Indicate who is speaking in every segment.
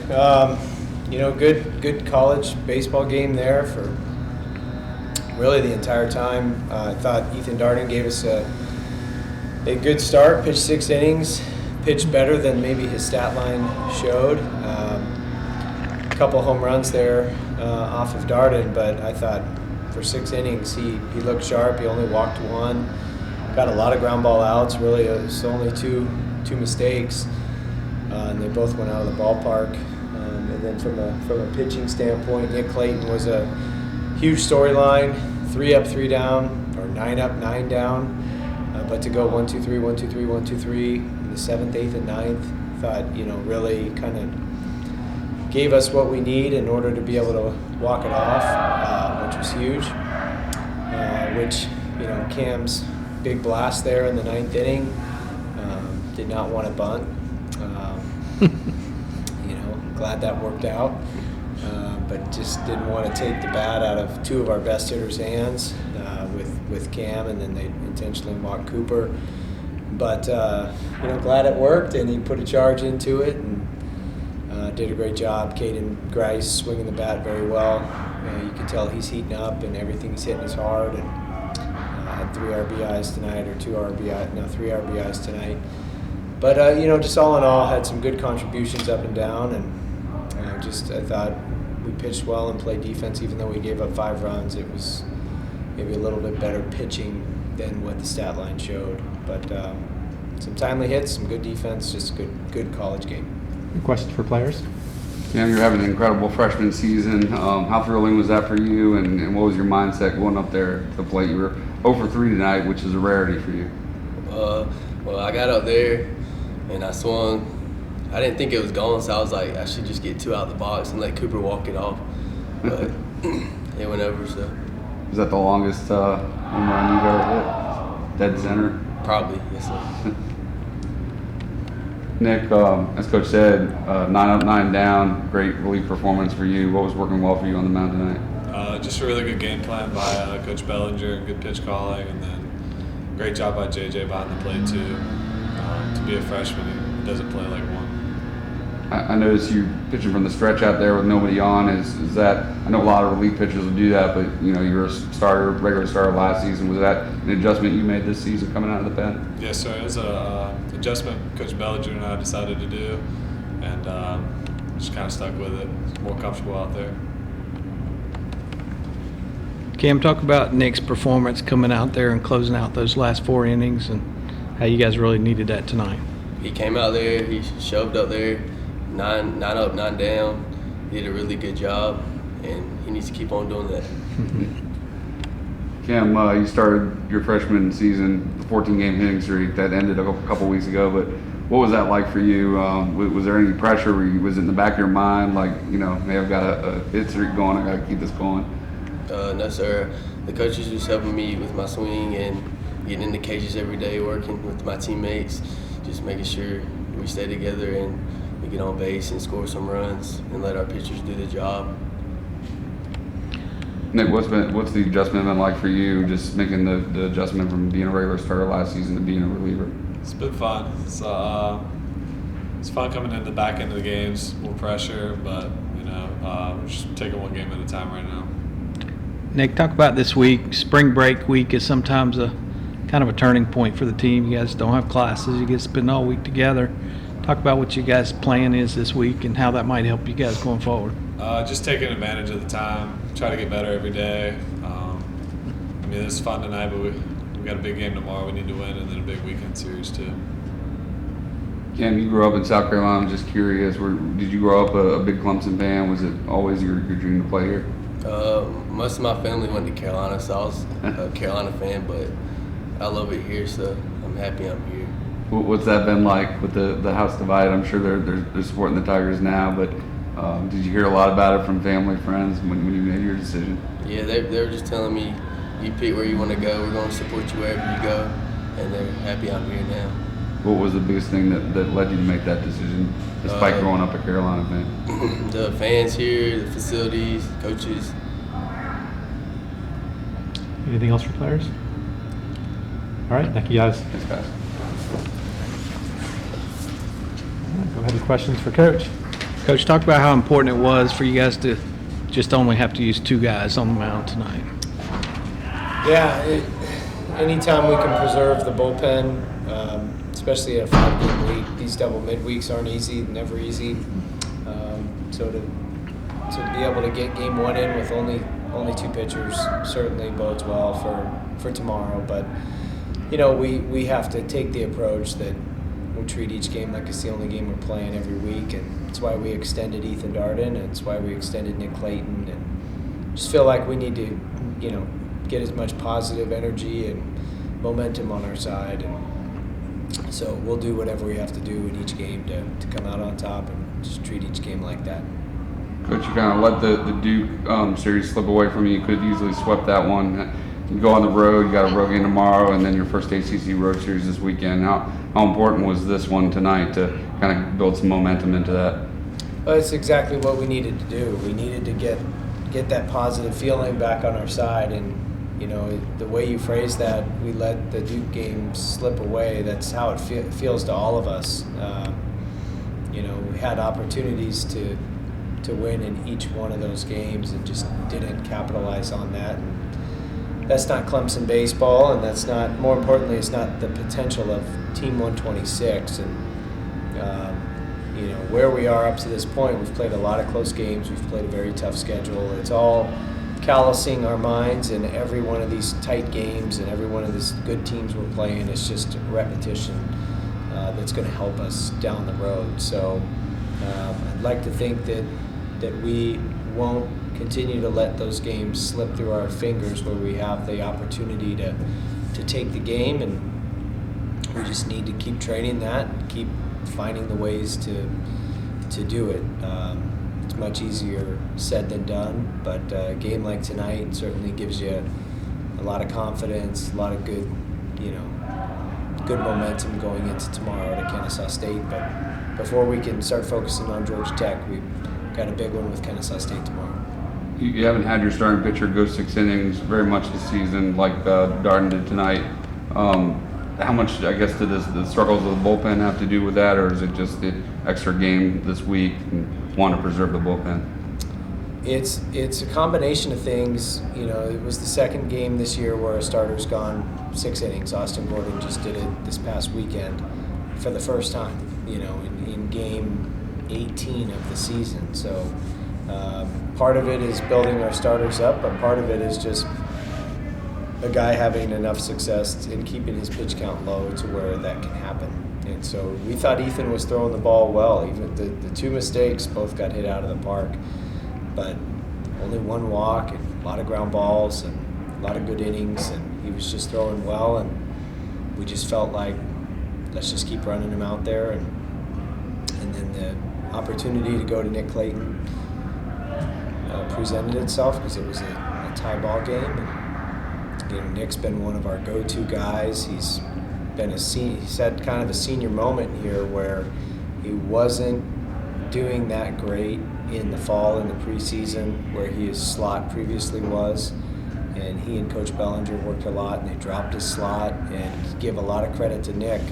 Speaker 1: Good college baseball game there for really the entire time. I thought Ethan Darden gave us a good start, pitched 6 innings, pitched better than maybe his stat line showed. A couple home runs there off of Darden, but I thought for 6 innings he looked sharp. He only walked 1, got a lot of ground ball outs. Really, it was only two mistakes, and they both went out of the ballpark. And then from a pitching standpoint, Nick Clayton was a huge storyline. 3 up, 3 down, or 9 up, 9 down. But to go 1, 2, 3, 1, 2, 3, 1, 2, 3 in the 7th, 8th, and 9th, thought really kind of gave us what we need in order to be able to walk it off, which was huge. Cam's big blast there in the 9th inning, did not want to bunt. Glad that worked out, but just didn't want to take the bat out of 2 of our best hitters' hands with Cam, and then they intentionally walked Cooper. But glad it worked, and he put a charge into it and did a great job. Caden Grice swinging the bat very well. You can tell he's heating up, and everything he's hitting is hard. And had 3 RBIs tonight, or 3 RBIs tonight. But just all in all, had some good contributions up and down, and I thought we pitched well and played defense. Even though we gave up 5 runs, it was maybe a little bit better pitching than what the stat line showed. But some timely hits, some good defense, just a good college game.
Speaker 2: Any questions for players?
Speaker 3: Cam, you're having an incredible freshman season. How thrilling was that for you, and what was your mindset going up there to the plate? You were 0 for 3 tonight, which is a rarity for you.
Speaker 4: Well, I got up there and I swung. I didn't think it was going, so I was like, I should just get 2 out the box and let Cooper walk it off. But it went over, so.
Speaker 3: Is that the longest home run you've ever hit? Dead center?
Speaker 4: Probably, yes, sir.
Speaker 3: Nick, as Coach said, 9 up, 9 down, great relief performance for you. What was working well for you on the mound tonight?
Speaker 5: Just a really good game plan by Coach Bellinger, and good pitch calling, and then great job by JJ behind the plate too. To be a freshman, he doesn't play like one.
Speaker 3: I noticed you pitching from the stretch out there with nobody on. Is that, I know a lot of relief pitchers will do that, but you were a regular starter last season. Was that an adjustment you made this season coming out of the pen?
Speaker 5: Yes, sir. It was an adjustment Coach Bellinger and I decided to do, and just kind of stuck with it. It's more comfortable out there.
Speaker 6: Cam, talk about Nick's performance coming out there and closing out those last 4 innings, and how you guys really needed that tonight.
Speaker 4: He came out there, he shoved up there, 9 up, 9 down. He did a really good job, and he needs to keep on doing that.
Speaker 3: Cam, you started your freshman season, the 14-game hitting streak that ended a couple weeks ago, but what was that like for you? Was there any pressure? Was it in the back of your mind, like, hey, I've got a hit streak going, I got to keep this going?
Speaker 4: No, sir. The coaches was helping me with my swing and getting in the cages every day, working with my teammates, just making sure we stay together and we get on base and score some runs and let our pitchers do the job.
Speaker 3: Nick, what's the adjustment been like for you, just making the adjustment from being a regular starter last season to being a reliever?
Speaker 5: It's been fun. It's fun coming in the back end of the games, more pressure, but we're just taking one game at a time right now.
Speaker 6: Nick, talk about this week. Spring break week is sometimes a kind of a turning point for the team. You guys don't have classes. You get to spend all week together. Talk about what you guys' plan is this week and how that might help you guys going forward.
Speaker 5: Just taking advantage of the time. Try to get better every day. It's fun tonight, but we got a big game tomorrow. We need to win, and then a big weekend series too.
Speaker 3: Cam, you grew up in South Carolina. I'm just curious, did you grow up a big Clemson fan? Was it always your dream to play here?
Speaker 4: Most of my family went to Carolina, so I was a Carolina fan, but I love it here, so I'm happy I'm here.
Speaker 3: What's that been like with the house divide? I'm sure they're supporting the Tigers now, but did you hear a lot about it from family, friends when you made your decision?
Speaker 4: Yeah, they were just telling me, you pick where you want to go, we're going to support you wherever you go, and they're happy I'm here now.
Speaker 3: What was the biggest thing that led you to make that decision, despite growing up a Carolina fan?
Speaker 4: The fans here, the facilities, coaches.
Speaker 2: Anything else for players? All right, thank you guys.
Speaker 3: Thanks, guys.
Speaker 2: All right, go ahead with questions for Coach.
Speaker 6: Coach, talk about how important it was for you guys to just only have to use 2 guys on the mound tonight.
Speaker 1: Yeah, anytime we can preserve the bullpen, especially in a 5-game week, these double midweeks aren't easy, never easy. So to be able to get game 1 in with only 2 pitchers certainly bodes well for tomorrow. But we have to take the approach that we treat each game like it's the only game we're playing every week, and it's why we extended Ethan Darden, and it's why we extended Nick Clayton, and just feel like we need to get as much positive energy and momentum on our side. And so we'll do whatever we have to do in each game to come out on top and just treat each game like that.
Speaker 3: Coach, you kind of let the Duke series slip away from you. You could easily swept that one. You go on the road, you got a road game tomorrow, and then your first ACC road series this weekend. How important was this one tonight to kind of build some momentum into that?
Speaker 1: Well, it's exactly what we needed to do. We needed to get that positive feeling back on our side, and the way you phrase that, we let the Duke game slip away. That's how it feels to all of us. We had opportunities to win in each one of those games and just didn't capitalize on that. And that's not Clemson baseball, and that's not, more importantly, it's not the potential of Team 126. And where we are up to this point, we've played a lot of close games. We've played a very tough schedule. It's all callousing our minds in every one of these tight games and every one of these good teams we're playing. It's just repetition that's going to help us down the road. So I'd like to think that we won't continue to let those games slip through our fingers where we have the opportunity to take the game, and we just need to keep training that and keep finding the ways to do it. It's much easier said than done, but a game like tonight certainly gives you a lot of confidence, a lot of good momentum going into tomorrow to Kennesaw State. But before we can start focusing on Georgia Tech, we've got a big one with Kennesaw State tomorrow.
Speaker 3: You haven't had your starting pitcher go 6 innings very much this season like Darden did tonight. How much, I guess, did the struggles of the bullpen have to do with that, or is it just the extra game this week and want to preserve the bullpen?
Speaker 1: It's a combination of things. It was the second game this year where a starter's gone 6 innings. Austin Gordon just did it this past weekend for the first time, in game 18 of the season. So part of it is building our starters up, but part of it is just a guy having enough success in keeping his pitch count low to where that can happen. And so we thought Ethan was throwing the ball well. Even the 2 mistakes both got hit out of the park, but only 1 walk and a lot of ground balls and a lot of good innings, and he was just throwing well, and we just felt like let's just keep running him out there. And then the opportunity to go to Nick Clayton presented itself because it was a tie ball game. And, Nick's been one of our go-to guys. He's had kind of a senior moment here where he wasn't doing that great in the fall in the preseason where his slot previously was, and he and Coach Bellinger worked a lot, and they dropped his slot. And give a lot of credit to Nick,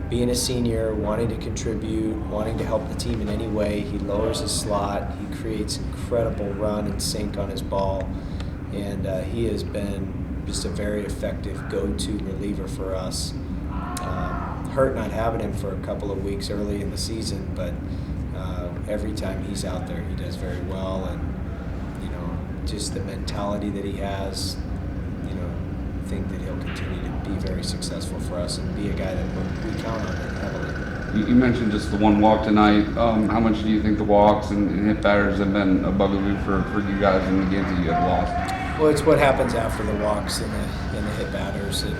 Speaker 1: being a senior, wanting to contribute, wanting to help the team in any way. He lowers his slot, he creates incredible run and sink on his ball, and he has been just a very effective go-to reliever for us. Hurt not having him for a couple of weeks early in the season, but every time he's out there, he does very well. And just the mentality that he has, I think that he'll continue to be very successful for us and be a guy that we count on heavily.
Speaker 3: You mentioned just the 1 walk tonight. How much do you think the walks and hit batters have been a bugaboo for you guys in the games that you have lost?
Speaker 1: Well, it's what happens after the walks and the hit batters, and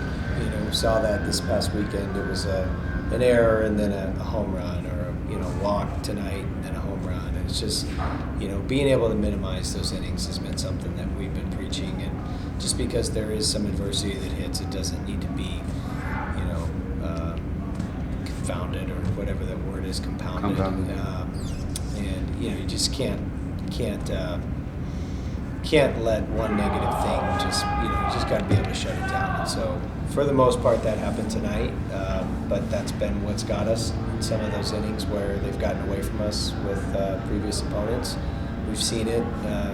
Speaker 1: we saw that this past weekend. It was an error and then a home run, or a walk tonight and then a home run. And it's just being able to minimize those innings has been something that we've been preaching. And just because there is some adversity that hits, it doesn't need to be confounded, or whatever that word is, compounded. And you just can't can't let one negative thing you just got to be able to shut it down. And so for the most part that happened tonight, but that's been what's got us in some of those innings where they've gotten away from us with previous opponents. We've seen it.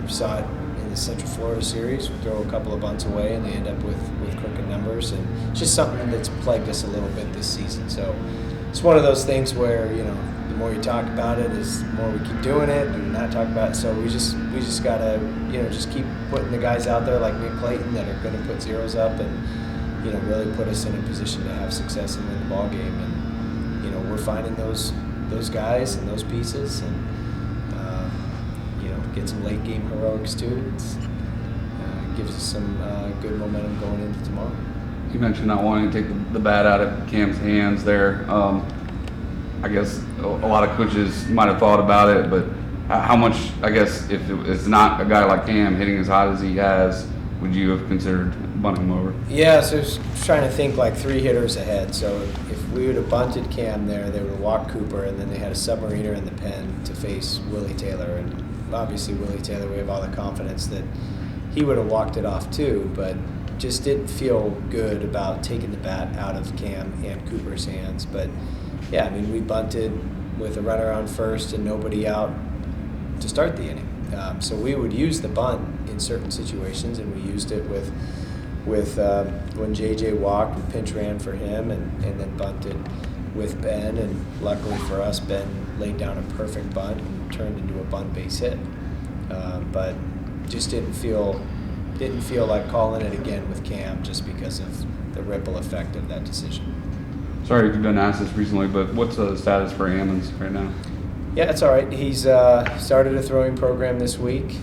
Speaker 1: We saw it in the Central Florida series. We throw a couple of bunts away and they end up with crooked numbers, and it's just something that's plagued us a little bit this season. So it's one of those things where, the more you talk about it is the more we keep doing it and not talk about it. So we just gotta, just keep putting the guys out there like Nick Clayton that are gonna put zeros up and, really put us in a position to have success and win the ball game. And, we're finding those guys and those pieces and, get some late game heroics too. Gives us some good momentum going into tomorrow.
Speaker 3: You mentioned not wanting to take the bat out of Cam's hands there. I guess a lot of coaches might have thought about it, but how much, I guess, if it's not a guy like Cam hitting as hot as he has, would you have considered bunting him over?
Speaker 1: Yeah, so I was trying to think like 3 hitters ahead. So if we would have bunted Cam there, they would have walked Cooper, and then they had a submariner in the pen to face Willie Taylor. And obviously Willie Taylor, we have all the confidence that he would have walked it off too, but just didn't feel good about taking the bat out of Cam and Cooper's hands. But yeah, we bunted with a runner on first and nobody out to start the inning. So we would use the bunt in certain situations, and we used it with when JJ walked, we pinch ran for him and then bunted with Ben, and luckily for us, Ben laid down a perfect bunt and turned into a bunt base hit. But just didn't feel like calling it again with Cam just because of the ripple effect of that decision.
Speaker 3: Sorry if you've been asked this recently, but what's the status for Ammons right now?
Speaker 1: Yeah, it's all right. He's started a throwing program this week.